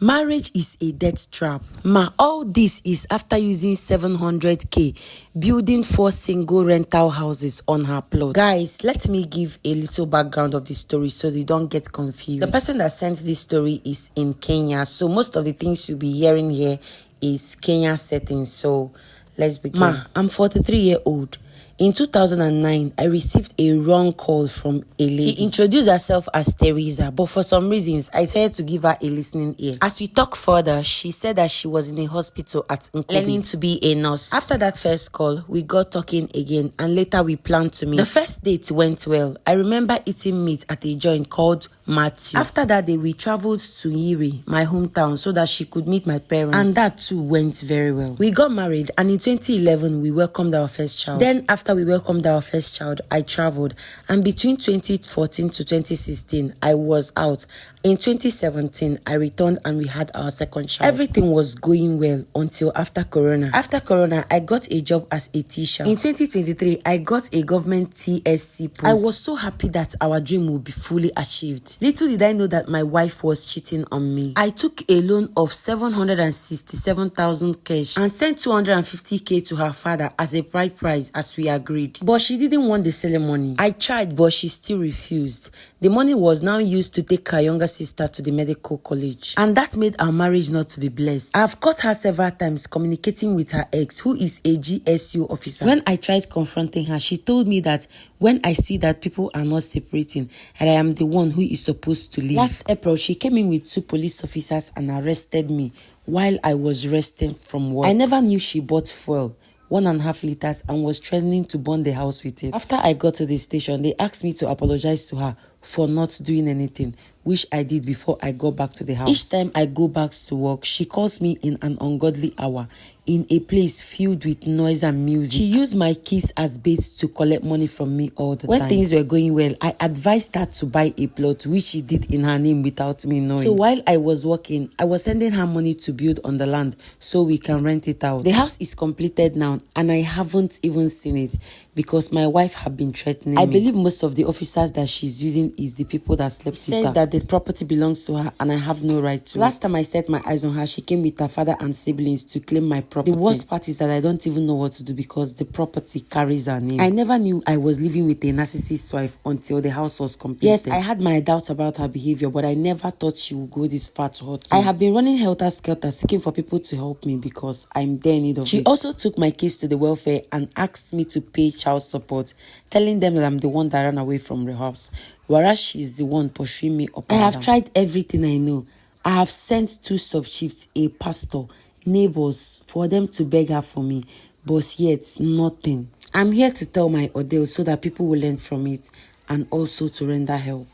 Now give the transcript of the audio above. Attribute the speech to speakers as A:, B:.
A: Marriage is a death trap. All this is after using 700k building 4 single rental houses on her plot. Guys, let me give a little background of this story so they don't get confused. The person that sent this story is in Kenya, so most of the things you'll be hearing here is Kenya settings. So let's begin. I'm 43-year-old. In 2009, I received a wrong call from a lady. She introduced herself as Teresa, but for some reasons, I decided to give her a listening ear. As we talk further, she said that she was in a hospital at Okpa, learning to be a nurse. After that first call, we got talking again, and later we planned to meet. The first date went well. I remember eating meat at a joint called Matthew. After that day, we traveled to Iri, my hometown, so that she could meet my parents, and that too went very well. We got married, and in 2011, we welcomed our first child. Then after we welcomed our first child, I traveled, and between 2014 to 2016, I was out. In 2017, I returned and we had our second child. Everything was going well until after Corona. After Corona, I got a job as a teacher. In 2023, I got a government TSC post. I was so happy that our dream would be fully achieved. Little did I know that my wife was cheating on me. I took a loan of 767,000 cash and sent 250k to her father as a bride price as we agreed. But she didn't want the ceremony. I tried, but she still refused. The money was now used to take her younger sister to the medical college, and that made our marriage not to be blessed. I've caught her several times communicating with her ex, who is a GSU officer. When I tried confronting her, she told me that when I see that people are not separating, and I am the one who is supposed to leave. Last April, she came in with 2 police officers and arrested me while I was resting from work. I never knew she bought fuel, 1.5 liters, and was threatening to burn the house with it. After I got to the station, they asked me to apologize to her for not doing anything, which I did before I got back to the house. Each time I go back to work, she calls me in an ungodly hour in a place filled with noise and music. She used my kids as bait to collect money from me all the time. When things were going well, I advised her to buy a plot, which she did in her name without me knowing. So while I was working, I was sending her money to build on the land so we can rent it out. The house is completed now, and I haven't even seen it because my wife had been threatening me. I believe most of the officers that she's using is the people that slept with her. She says that the property belongs to her and I have no right to it. Last time I set my eyes on her, she came with her father and siblings to claim my property. The worst part is that I don't even know what to do because the property carries her name. I never knew I was living with a narcissist wife until the house was completed. Yes, I had my doubts about her behavior, but I never thought she would go this far to hurt me. I have been running helter-skelter seeking for people to help me because I'm there in need of it. She also took my case to the welfare and asked me to pay child support, telling them that I'm the one that ran away from the house, whereas she's the one pursuing me up and down. I have tried everything I know. I have sent 2 sub-chiefs, a pastor, neighbors, for them to beg her for me, but yet nothing. I'm here to tell my ordeal so that people will learn from it and also to render help.